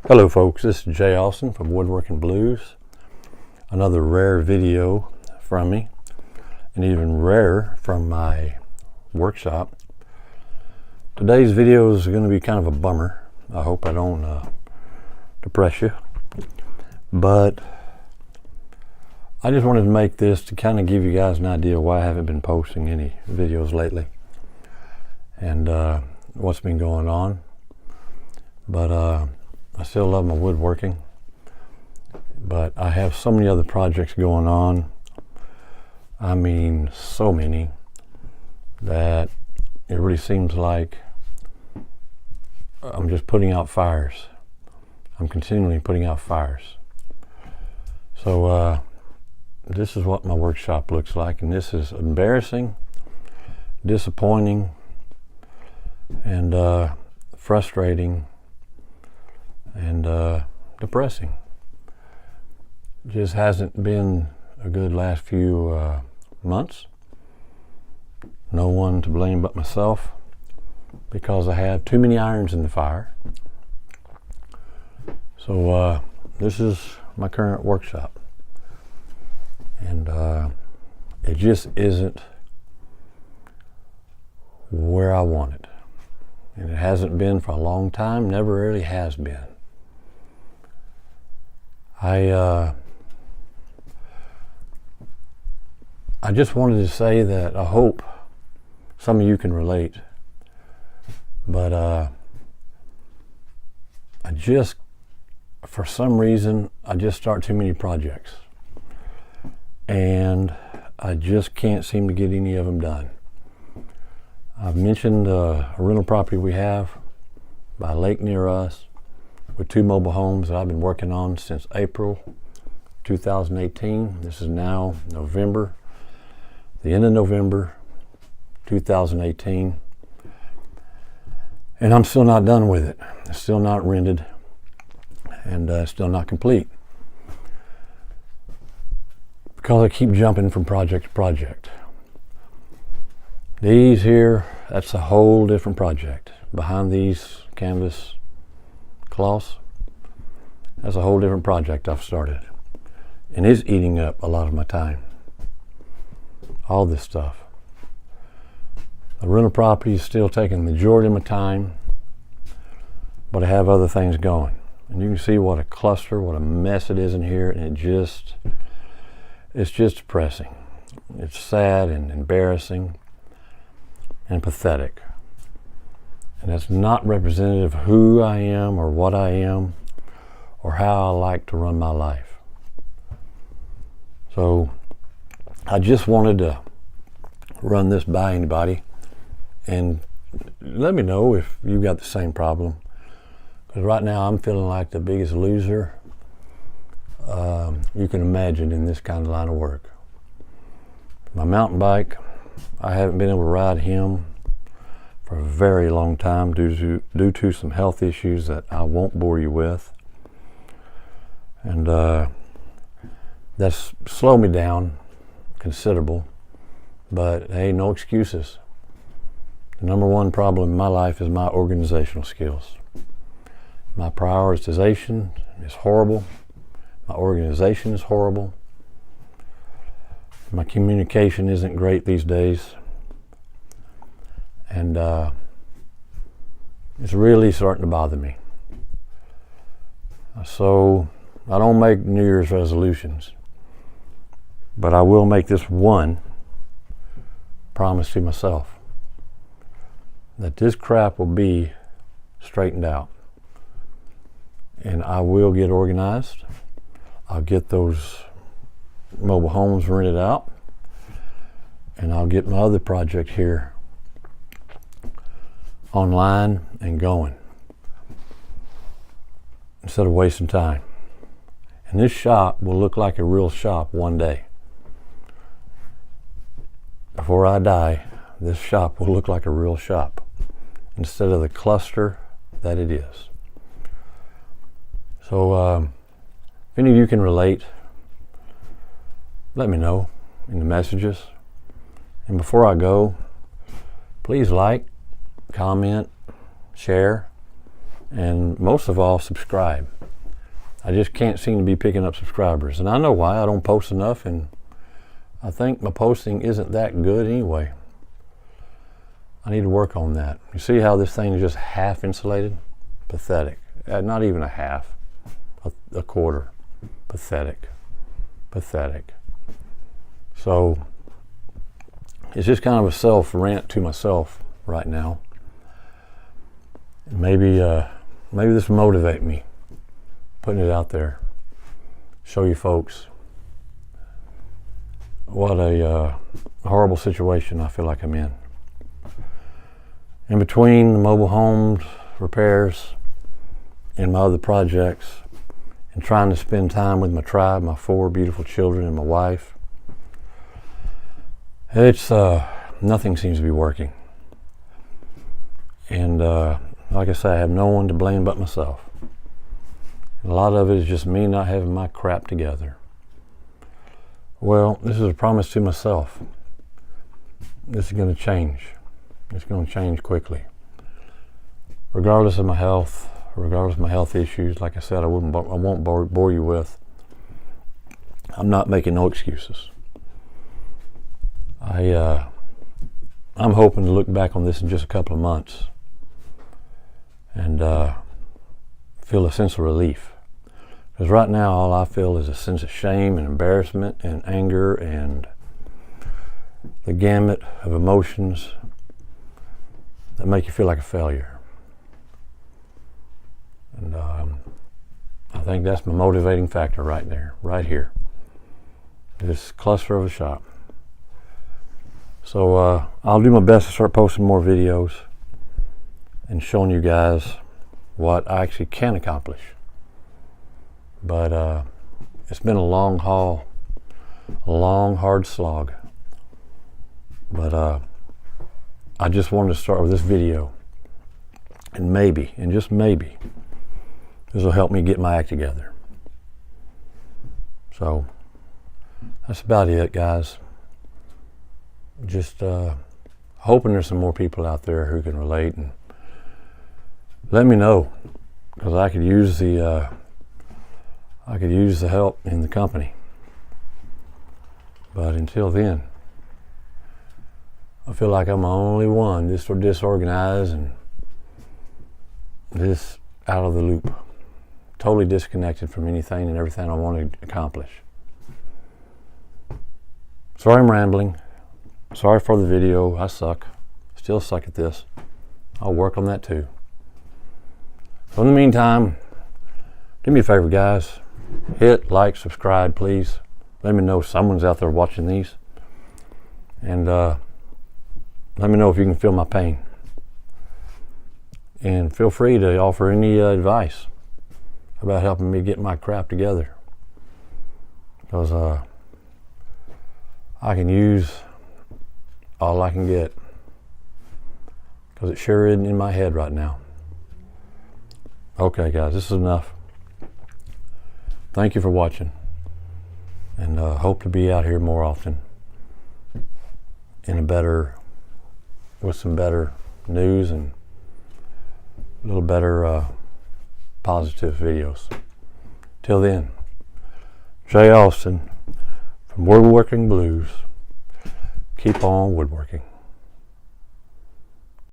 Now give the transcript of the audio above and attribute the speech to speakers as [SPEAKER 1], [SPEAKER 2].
[SPEAKER 1] Hello folks, this is Jay Austin from Woodworking Blues. Another rare video from me, and even rarer from my workshop. Today's video is going to be kind of a bummer. I hope I don't depress you, but I just wanted to make this to kind of give you guys an idea why I haven't been posting any videos lately and what's been going on. But I still love my woodworking, but I have so many other projects going on. I mean, so many that it really seems like I'm just putting out fires. I'm continually putting out fires. So this is what my workshop looks like, and this is embarrassing, disappointing, and frustrating, and depressing. Just hasn't been a good last few months. No one to blame but myself, because I have too many irons in the fire. So this is my current workshop, and it just isn't where I want it, and it hasn't been for a long time. Never really has been. I just wanted to say that I hope some of you can relate, but I just, for some reason, I just start too many projects, and I just can't seem to get any of them done. I've mentioned a rental property we have by a lake near us with 2 mobile homes that I've been working on since April 2018. This is now November, the end of November 2018, and I'm still not done with it. It's still not rented, and still not complete, because I keep jumping from project to project. These here, that's a whole different project. Behind these canvas cloths, that's a whole different project I've started, and it's eating up a lot of my time. All this stuff. The rental property is still taking the majority of my time, but I have other things going, and you can see what a cluster, what a mess it is in here, and it's just depressing. It's sad and embarrassing and pathetic. And that's not representative of who I am or what I am or how I like to run my life. So I just wanted to run this by anybody and let me know if you got the same problem. Because right now I'm feeling like the biggest loser you can imagine in this kind of line of work. My mountain bike, I haven't been able to ride him for a very long time due to some health issues that I won't bore you with, and that's slowed me down considerable, but hey, no excuses. The number one problem in my life is my organizational skills. My prioritization is horrible. My organization is horrible. My communication isn't great these days. And it's really starting to bother me. So I don't make New Year's resolutions, but I will make this one promise to myself, that this crap will be straightened out, and I will get organized. I'll get those mobile homes rented out, and I'll get my other project here online and going, instead of wasting time. And this shop will look like a real shop one day. Before I die, this shop will look like a real shop instead of the cluster that it is. So if any of you can relate, let me know in the messages. And before I go, please like, comment, share, and most of all, subscribe. I just can't seem to be picking up subscribers, and I know why. I don't post enough, and I think my posting isn't that good anyway. I need to work on that. You see how this thing is just half insulated? Pathetic. Not even a half, a quarter. Pathetic. Pathetic. So it's just kind of a self rant to myself right now. Maybe this will motivate me, putting it out there, show you folks what a horrible situation I feel like I'm in. In between the mobile homes repairs and my other projects, and trying to spend time with my tribe, my 4 beautiful children and my wife, it's nothing seems to be working. And like I say, I have no one to blame but myself. And a lot of it is just me not having my crap together. Well, this is a promise to myself. This is going to change. It's going to change quickly. Regardless of my health, regardless of my health issues, like I said, I won't bore you with. I'm not making no excuses. I'm hoping to look back on this in just a couple of months and feel a sense of relief. Because right now, all I feel is a sense of shame and embarrassment and anger and the gamut of emotions that make you feel like a failure. And I think that's my motivating factor right there, right here. This cluster of a shop. So I'll do my best to start posting more videos and showing you guys what I actually can accomplish. But it's been a long haul, a long, hard slog. But I just wanted to start with this video, and maybe, and just maybe, this will help me get my act together. So that's about it, guys. Just hoping there's some more people out there who can relate, and let me know, because I could use the help in the company. But until then, I feel like I'm the only one disorganized and this out of the loop, totally disconnected from anything and everything I want to accomplish. Sorry I'm rambling. Sorry for the video. I suck. Still suck at this. I'll work on that too. So in the meantime, do me a favor, guys. Hit like, subscribe, please. Let me know someone's out there watching these. And let me know if you can feel my pain. And feel free to offer any advice about helping me get my crap together. Because I can use all I can get. Because it sure isn't in my head right now. Okay, guys, this is enough. Thank you for watching. And hope to be out here more often. With some better news and a little better positive videos. Till then, Jay Austin from Woodworking Blues. Keep on woodworking.